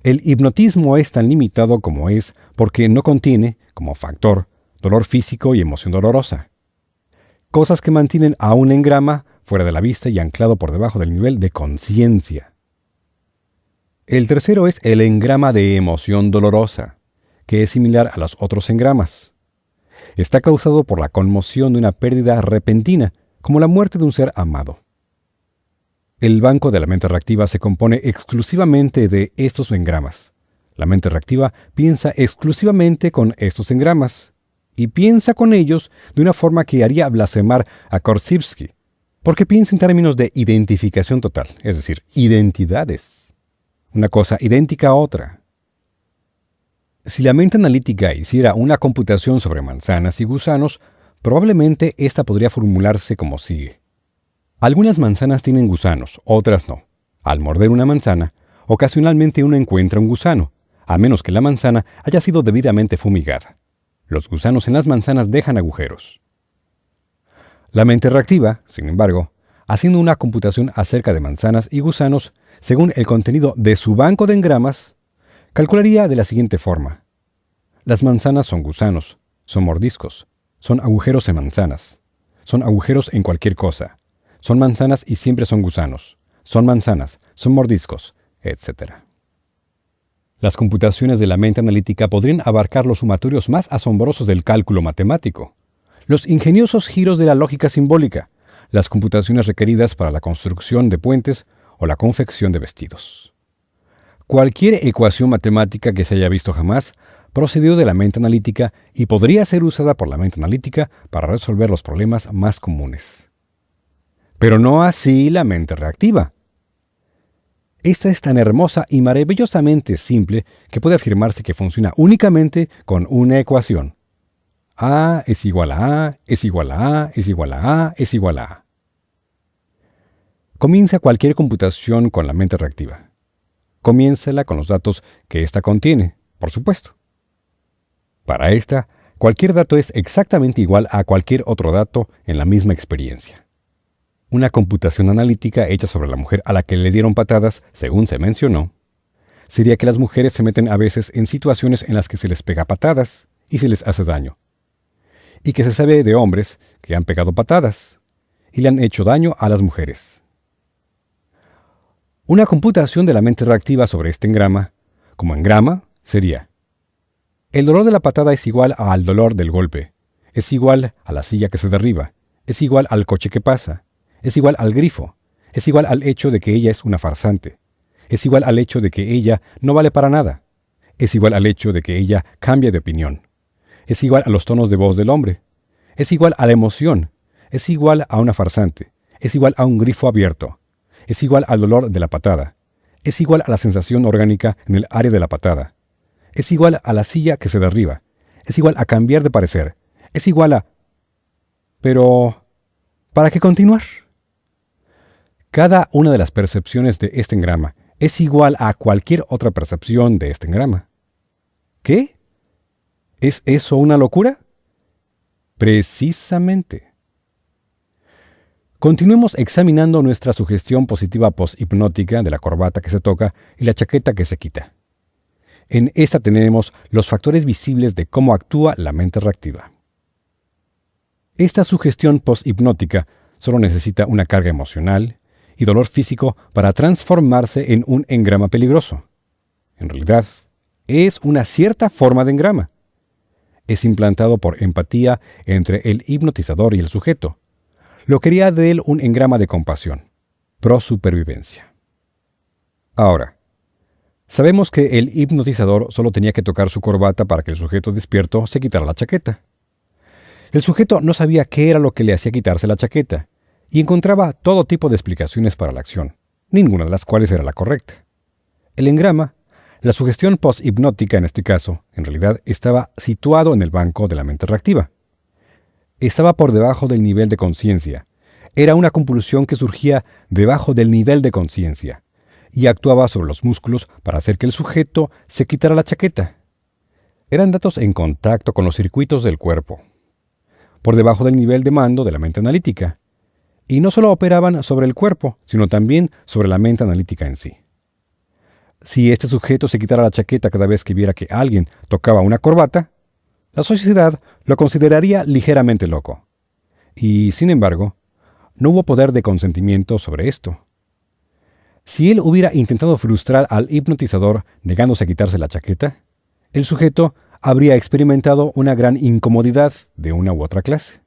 El hipnotismo es tan limitado como es porque no contiene, como factor, dolor físico y emoción dolorosa, cosas que mantienen a un engrama fuera de la vista y anclado por debajo del nivel de conciencia. El tercero es el engrama de emoción dolorosa, que es similar a los otros engramas. Está causado por la conmoción de una pérdida repentina, como la muerte de un ser amado. El banco de la mente reactiva se compone exclusivamente de estos engramas. La mente reactiva piensa exclusivamente con estos engramas, y piensa con ellos de una forma que haría blasfemar a Korzybski, porque piensa en términos de identificación total, es decir, identidades. Una cosa idéntica a otra. Si la mente analítica hiciera una computación sobre manzanas y gusanos, probablemente esta podría formularse como sigue. Algunas manzanas tienen gusanos, otras no. Al morder una manzana, ocasionalmente uno encuentra un gusano, a menos que la manzana haya sido debidamente fumigada. Los gusanos en las manzanas dejan agujeros. La mente reactiva, sin embargo, haciendo una computación acerca de manzanas y gusanos, según el contenido de su banco de engramas, calcularía de la siguiente forma. Las manzanas son gusanos, son mordiscos, son agujeros en manzanas, son agujeros en cualquier cosa, son manzanas y siempre son gusanos, son manzanas, son mordiscos, etc. Las computaciones de la mente analítica podrían abarcar los sumatorios más asombrosos del cálculo matemático, los ingeniosos giros de la lógica simbólica, las computaciones requeridas para la construcción de puentes o la confección de vestidos. Cualquier ecuación matemática que se haya visto jamás procedió de la mente analítica y podría ser usada por la mente analítica para resolver los problemas más comunes. Pero no así la mente reactiva. Esta es tan hermosa y maravillosamente simple que puede afirmarse que funciona únicamente con una ecuación. A es igual a A, es igual a A, es igual a A, es igual a A. Comienza cualquier computación con la mente reactiva. Comiénzala con los datos que ésta contiene, por supuesto. Para esta, cualquier dato es exactamente igual a cualquier otro dato en la misma experiencia. Una computación analítica hecha sobre la mujer a la que le dieron patadas, según se mencionó, sería que las mujeres se meten a veces en situaciones en las que se les pega patadas y se les hace daño, y que se sabe de hombres que han pegado patadas y le han hecho daño a las mujeres. Una computación de la mente reactiva sobre este engrama, como engrama, sería: el dolor de la patada es igual al dolor del golpe, es igual a la silla que se derriba, es igual al coche que pasa, es igual al grifo, es igual al hecho de que ella es una farsante, es igual al hecho de que ella no vale para nada, es igual al hecho de que ella cambia de opinión, es igual a los tonos de voz del hombre, es igual a la emoción, es igual a una farsante, es igual a un grifo abierto, es igual al dolor de la patada, es igual a la sensación orgánica en el área de la patada, es igual a la silla que se derriba, es igual a cambiar de parecer, es igual a... Pero, ¿para qué continuar? Cada una de las percepciones de este engrama es igual a cualquier otra percepción de este engrama. ¿Qué? ¿Es eso una locura? Precisamente. Continuemos examinando nuestra sugestión positiva poshipnótica de la corbata que se toca y la chaqueta que se quita. En esta tenemos los factores visibles de cómo actúa la mente reactiva. Esta sugestión poshipnótica solo necesita una carga emocional y dolor físico para transformarse en un engrama peligroso. En realidad, es una cierta forma de engrama. Es implantado por empatía entre el hipnotizador y el sujeto, lo que haría de él un engrama de compasión, pro-supervivencia. Ahora, sabemos que el hipnotizador solo tenía que tocar su corbata para que el sujeto despierto se quitara la chaqueta. El sujeto no sabía qué era lo que le hacía quitarse la chaqueta, y encontraba todo tipo de explicaciones para la acción, ninguna de las cuales era la correcta. El engrama, la sugestión poshipnótica en este caso, en realidad estaba situado en el banco de la mente reactiva. Estaba por debajo del nivel de conciencia. Era una compulsión que surgía debajo del nivel de conciencia. y actuaba sobre los músculos para hacer que el sujeto se quitara la chaqueta. Eran datos en contacto con los circuitos del cuerpo, por debajo del nivel de mando de la mente analítica, y no solo operaban sobre el cuerpo, sino también sobre la mente analítica en sí. Si este sujeto se quitara la chaqueta cada vez que viera que alguien tocaba una corbata, la sociedad lo consideraría ligeramente loco. Y, sin embargo, no hubo poder de consentimiento sobre esto. Si él hubiera intentado frustrar al hipnotizador negándose a quitarse la chaqueta, el sujeto habría experimentado una gran incomodidad de una u otra clase.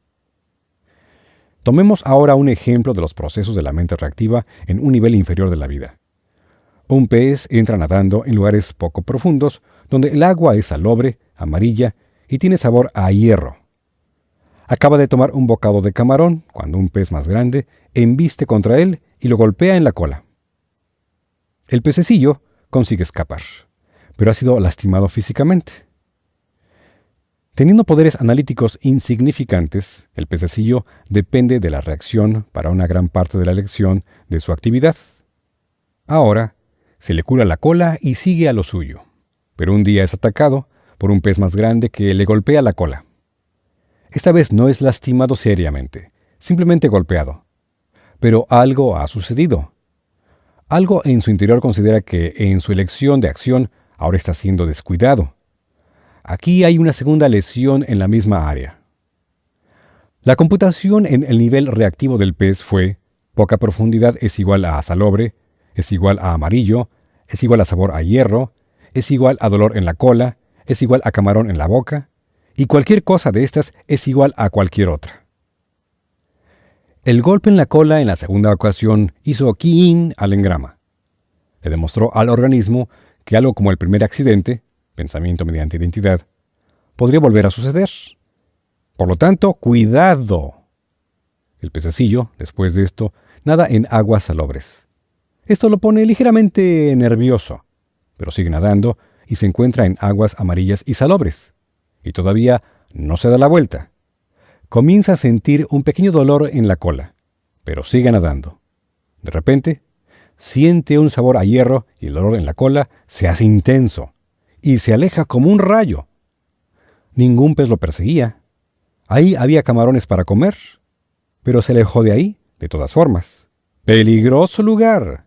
Tomemos ahora un ejemplo de los procesos de la mente reactiva en un nivel inferior de la vida. Un pez entra nadando en lugares poco profundos, donde el agua es salobre, amarilla y tiene sabor a hierro. Acaba de tomar un bocado de camarón cuando un pez más grande embiste contra él y lo golpea en la cola. El pececillo consigue escapar, pero ha sido lastimado físicamente. Teniendo poderes analíticos insignificantes, el pececillo depende de la reacción para una gran parte de la elección de su actividad. Ahora, se le cura la cola y sigue a lo suyo, pero un día es atacado por un pez más grande que le golpea la cola. Esta vez no es lastimado seriamente, simplemente golpeado. Pero algo ha sucedido. Algo en su interior considera que en su elección de acción ahora está siendo descuidado. Aquí hay una segunda lesión en la misma área. La computación en el nivel reactivo del pez fue: poca profundidad es igual a salobre, es igual a amarillo, es igual a sabor a hierro, es igual a dolor en la cola, es igual a camarón en la boca, y cualquier cosa de estas es igual a cualquier otra. El golpe en la cola en la segunda ocasión hizo key-in al engrama. Le demostró al organismo que algo como el primer accidente, pensamiento mediante identidad, podría volver a suceder. Por lo tanto, ¡cuidado! El pececillo, después de esto, nada en aguas salobres. Esto lo pone ligeramente nervioso, pero sigue nadando y se encuentra en aguas amarillas y salobres. Y todavía no se da la vuelta. Comienza a sentir un pequeño dolor en la cola, pero sigue nadando. De repente, siente un sabor a hierro y el dolor en la cola se hace intenso y se aleja como un rayo. Ningún pez lo perseguía. Ahí había camarones para comer, pero se alejó de ahí, de todas formas. ¡Peligroso lugar!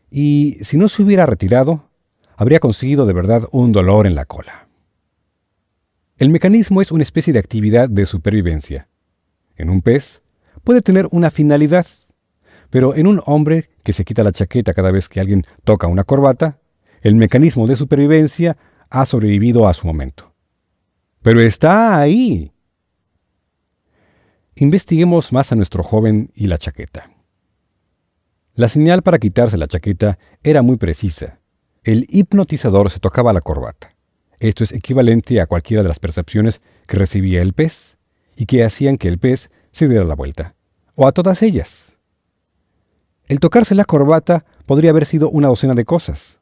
Y si no se hubiera retirado, habría conseguido de verdad un dolor en la cola. El mecanismo es una especie de actividad de supervivencia. En un pez puede tener una finalidad, pero en un hombre que se quita la chaqueta cada vez que alguien toca una corbata, el mecanismo de supervivencia ha sobrevivido a su momento. ¡Pero está ahí! Investiguemos más a nuestro joven y la chaqueta. La señal para quitarse la chaqueta era muy precisa. El hipnotizador se tocaba la corbata. Esto es equivalente a cualquiera de las percepciones que recibía el pez y que hacían que el pez se diera la vuelta, o a todas ellas. El tocarse la corbata podría haber sido una docena de cosas.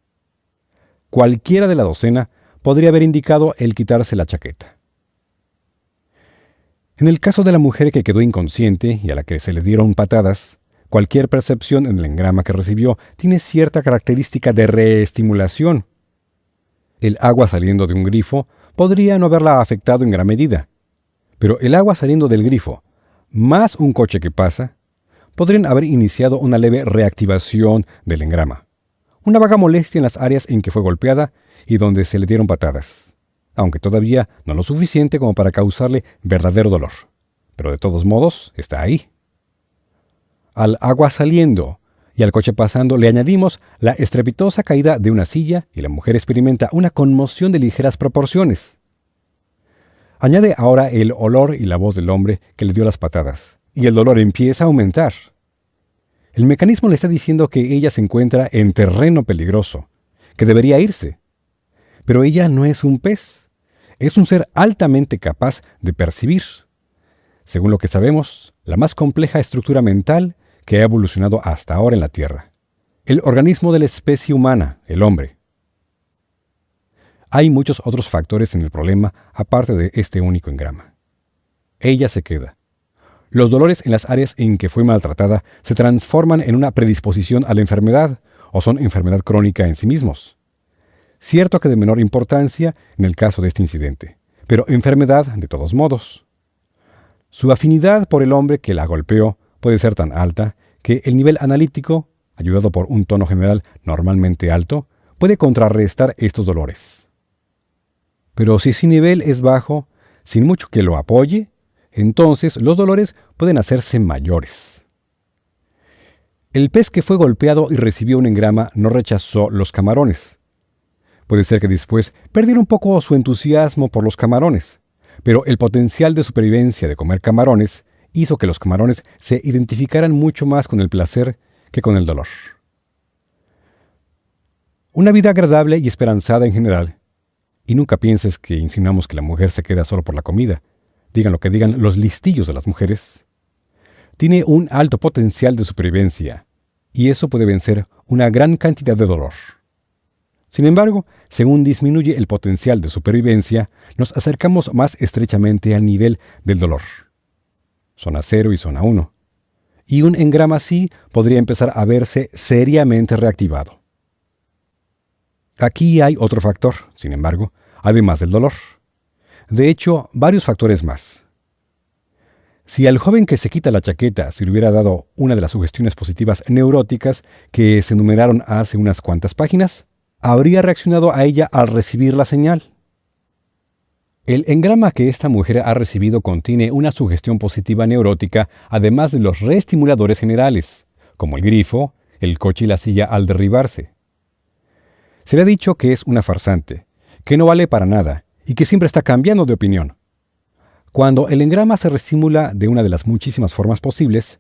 Cualquiera de la docena podría haber indicado el quitarse la chaqueta. En el caso de la mujer que quedó inconsciente y a la que se le dieron patadas, cualquier percepción en el engrama que recibió tiene cierta característica de reestimulación. El agua saliendo de un grifo podría no haberla afectado en gran medida, pero el agua saliendo del grifo, más un coche que pasa, podrían haber iniciado una leve reactivación del engrama, una vaga molestia en las áreas en que fue golpeada y donde se le dieron patadas, aunque todavía no lo suficiente como para causarle verdadero dolor, pero de todos modos está ahí. Al agua saliendo y al coche pasando le añadimos la estrepitosa caída de una silla y la mujer experimenta una conmoción de ligeras proporciones. Añade ahora el olor y la voz del hombre que le dio las patadas, y el dolor empieza a aumentar. El mecanismo le está diciendo que ella se encuentra en terreno peligroso, que debería irse. Pero ella no es un pez, es un ser altamente capaz de percibir, según lo que sabemos, la más compleja estructura mental que ha evolucionado hasta ahora en la Tierra. El organismo de la especie humana, el hombre. Hay muchos otros factores en el problema aparte de este único engrama. Ella se queda. Los dolores en las áreas en que fue maltratada se transforman en una predisposición a la enfermedad o son enfermedad crónica en sí mismos. Cierto que de menor importancia en el caso de este incidente, pero enfermedad de todos modos. Su afinidad por el hombre que la golpeó puede ser tan alta que el nivel analítico, ayudado por un tono general normalmente alto, puede contrarrestar estos dolores. Pero si ese nivel es bajo, sin mucho que lo apoye, entonces los dolores pueden hacerse mayores. El pez que fue golpeado y recibió un engrama no rechazó los camarones. Puede ser que después perdiera un poco su entusiasmo por los camarones, pero el potencial de supervivencia de comer camarones hizo que los camarones se identificaran mucho más con el placer que con el dolor. Una vida agradable y esperanzada en general, y nunca pienses que insinuamos que la mujer se queda solo por la comida, digan lo que digan los listillos de las mujeres, tiene un alto potencial de supervivencia, y eso puede vencer una gran cantidad de dolor. Sin embargo, según disminuye el potencial de supervivencia, nos acercamos más estrechamente al nivel del dolor. Zona 0 y zona 1. Y un engrama así podría empezar a verse seriamente reactivado. Aquí hay otro factor, sin embargo, además del dolor. De hecho, varios factores más. Si al joven que se quita la chaqueta se le hubiera dado una de las sugestiones positivas neuróticas que se enumeraron hace unas cuantas páginas, habría reaccionado a ella al recibir la señal. El engrama que esta mujer ha recibido contiene una sugestión positiva neurótica, además de los reestimuladores generales, como el grifo, el coche y la silla al derribarse. Se le ha dicho que es una farsante, que no vale para nada y que siempre está cambiando de opinión. Cuando el engrama se reestimula de una de las muchísimas formas posibles,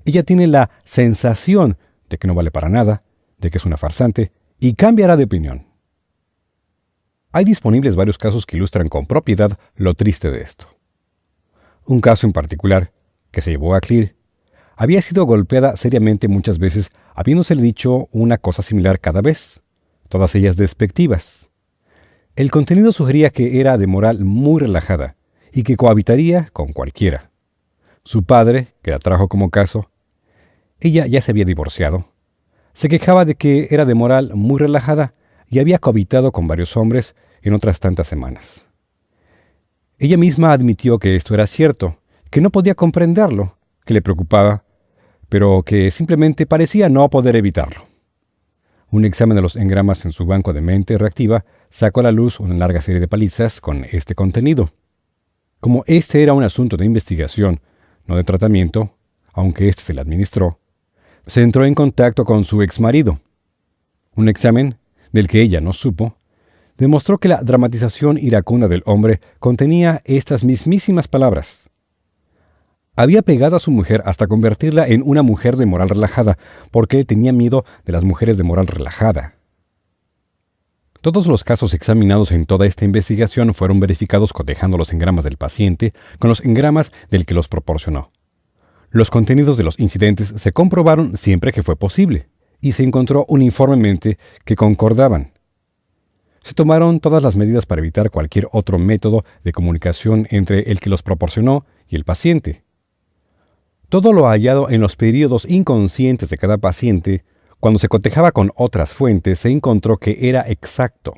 ella tiene la sensación de que no vale para nada, de que es una farsante, y cambiará de opinión. Hay disponibles varios casos que ilustran con propiedad lo triste de esto. Un caso en particular, que se llevó a Clear, había sido golpeada seriamente muchas veces, habiéndosele dicho una cosa similar cada vez, todas ellas despectivas. El contenido sugería que era de moral muy relajada y que cohabitaría con cualquiera. Su padre, que la trajo como caso, ella ya se había divorciado, se quejaba de que era de moral muy relajada y había cohabitado con varios hombres en otras tantas semanas. Ella misma admitió que esto era cierto, que no podía comprenderlo, que le preocupaba, pero que simplemente parecía no poder evitarlo. Un examen de los engramas en su banco de mente reactiva sacó a la luz una larga serie de palizas con este contenido. Como este era un asunto de investigación, no de tratamiento, aunque este se le administró, se entró en contacto con su exmarido. Un examen, del que ella no supo, demostró que la dramatización iracunda del hombre contenía estas mismísimas palabras. Había pegado a su mujer hasta convertirla en una mujer de moral relajada, porque él tenía miedo de las mujeres de moral relajada. Todos los casos examinados en toda esta investigación fueron verificados cotejando los engramas del paciente con los engramas del que los proporcionó. Los contenidos de los incidentes se comprobaron siempre que fue posible, y se encontró uniformemente que concordaban. Se tomaron todas las medidas para evitar cualquier otro método de comunicación entre el que los proporcionó y el paciente. Todo lo hallado en los periodos inconscientes de cada paciente, cuando se cotejaba con otras fuentes, se encontró que era exacto.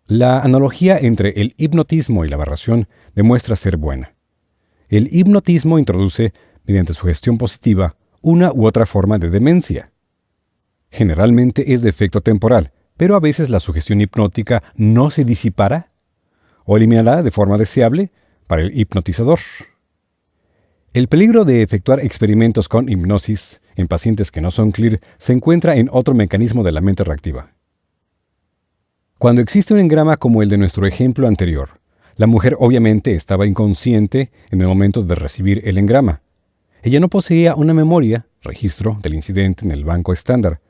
La analogía entre el hipnotismo y la aberración demuestra ser buena. El hipnotismo introduce, mediante sugestión positiva, una u otra forma de demencia. Generalmente es de efecto temporal, pero a veces la sugestión hipnótica no se disipará o eliminará de forma deseable para el hipnotizador. El peligro de efectuar experimentos con hipnosis en pacientes que no son Clear se encuentra en otro mecanismo de la mente reactiva. Cuando existe un engrama como el de nuestro ejemplo anterior, la mujer obviamente estaba inconsciente en el momento de recibir el engrama. Ella no poseía una memoria, registro del incidente en el banco estándar,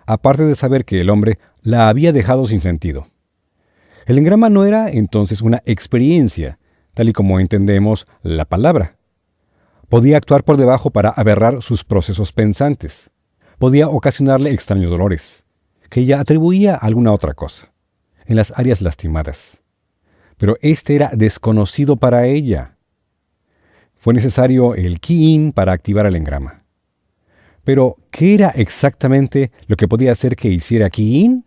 aparte de saber que el hombre la había dejado sin sentido. El engrama no era entonces una experiencia, tal y como entendemos la palabra. Podía actuar por debajo para aberrar sus procesos pensantes. Podía ocasionarle extraños dolores, que ella atribuía a alguna otra cosa, en las áreas lastimadas. Pero este era desconocido para ella. Fue necesario el key-in para activar el engrama. Pero, ¿qué era exactamente lo que podía hacer que hiciera Ki-in?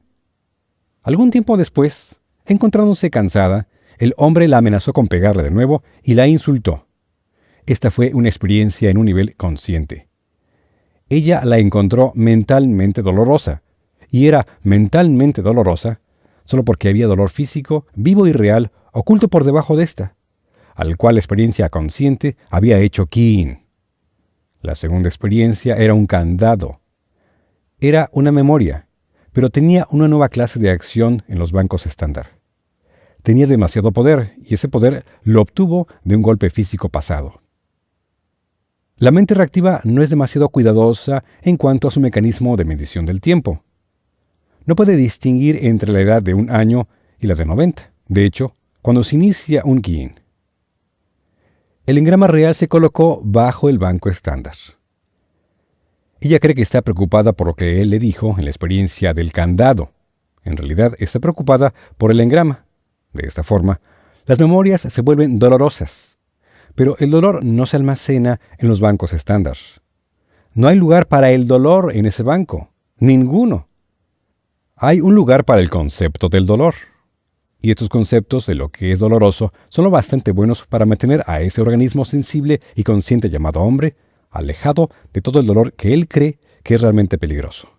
Algún tiempo después, encontrándose cansada, el hombre la amenazó con pegarle de nuevo y la insultó. Esta fue una experiencia en un nivel consciente. Ella la encontró mentalmente dolorosa, y era mentalmente dolorosa solo porque había dolor físico, vivo y real, oculto por debajo de esta, al cual la experiencia consciente había hecho Ki-in. La segunda experiencia era un candado. Era una memoria, pero tenía una nueva clase de acción en los bancos estándar. Tenía demasiado poder, y ese poder lo obtuvo de un golpe físico pasado. La mente reactiva no es demasiado cuidadosa en cuanto a su mecanismo de medición del tiempo. No puede distinguir entre la edad de un año y la de 90. De hecho, cuando se inicia un Ki-in, el engrama real se colocó bajo el banco estándar. Ella cree que está preocupada por lo que él le dijo en la experiencia del candado. En realidad, está preocupada por el engrama. De esta forma, las memorias se vuelven dolorosas. Pero el dolor no se almacena en los bancos estándar. No hay lugar para el dolor en ese banco. Ninguno. Hay un lugar para el concepto del dolor. Y estos conceptos de lo que es doloroso son lo bastante buenos para mantener a ese organismo sensible y consciente llamado hombre alejado de todo el dolor que él cree que es realmente peligroso.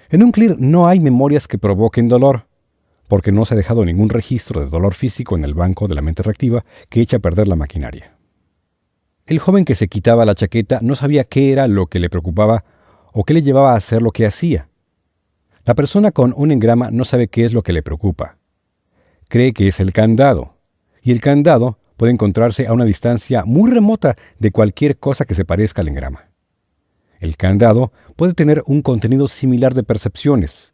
En un clear no hay memorias que provoquen dolor, porque no se ha dejado ningún registro de dolor físico en el banco de la mente reactiva que echa a perder la maquinaria. El joven que se quitaba la chaqueta no sabía qué era lo que le preocupaba o qué le llevaba a hacer lo que hacía. La persona con un engrama no sabe qué es lo que le preocupa. Cree que es el candado, y el candado puede encontrarse a una distancia muy remota de cualquier cosa que se parezca al engrama. El candado puede tener un contenido similar de percepciones,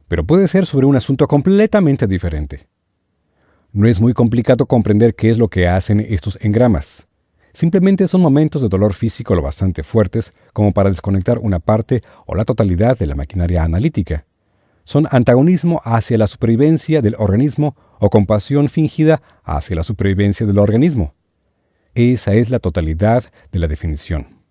pero puede ser sobre un asunto completamente diferente. No es muy complicado comprender qué es lo que hacen estos engramas. Simplemente son momentos de dolor físico lo bastante fuertes como para desconectar una parte o la totalidad de la maquinaria analítica. Son antagonismo hacia la supervivencia del organismo o compasión fingida hacia la supervivencia del organismo. Esa es la totalidad de la definición.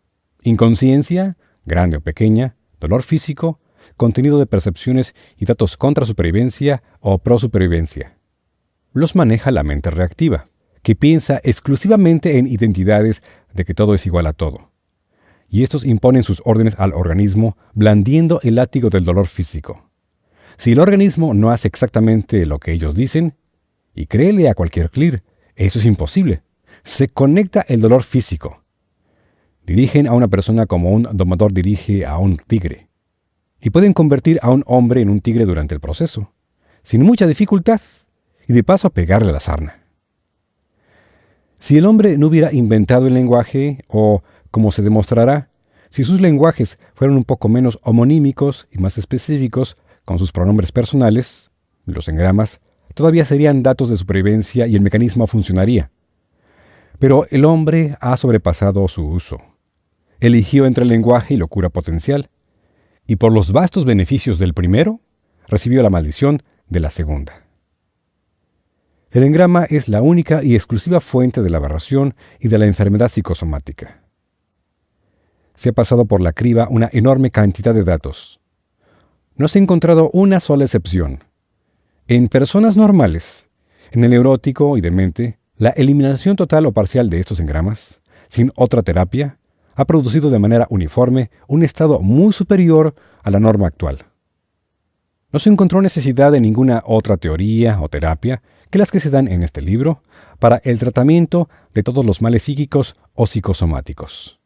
Inconsciencia, grande o pequeña, dolor físico, contenido de percepciones y datos contra supervivencia o pro-supervivencia. Los maneja la mente reactiva, que piensa exclusivamente en identidades de que todo es igual a todo. Y estos imponen sus órdenes al organismo, blandiendo el látigo del dolor físico. Si el organismo no hace exactamente lo que ellos dicen, y créele a cualquier clear, eso es imposible. Se conecta el dolor físico. Dirigen a una persona como un domador dirige a un tigre. Y pueden convertir a un hombre en un tigre durante el proceso, sin mucha dificultad, y de paso pegarle a la sarna. Si el hombre no hubiera inventado el lenguaje, o, como se demostrará, si sus lenguajes fueran un poco menos homonímicos y más específicos con sus pronombres personales, los engramas, todavía serían datos de supervivencia y el mecanismo funcionaría. Pero el hombre ha sobrepasado su uso. Eligió entre el lenguaje y locura potencial, y por los vastos beneficios del primero, recibió la maldición de la segunda. El engrama es la única y exclusiva fuente de la aberración y de la enfermedad psicosomática. Se ha pasado por la criba una enorme cantidad de datos. No se ha encontrado una sola excepción. En personas normales, en el neurótico y demente, la eliminación total o parcial de estos engramas, sin otra terapia, ha producido de manera uniforme un estado muy superior a la norma actual. No se encontró necesidad de ninguna otra teoría o terapia que las que se dan en este libro para el tratamiento de todos los males psíquicos o psicosomáticos.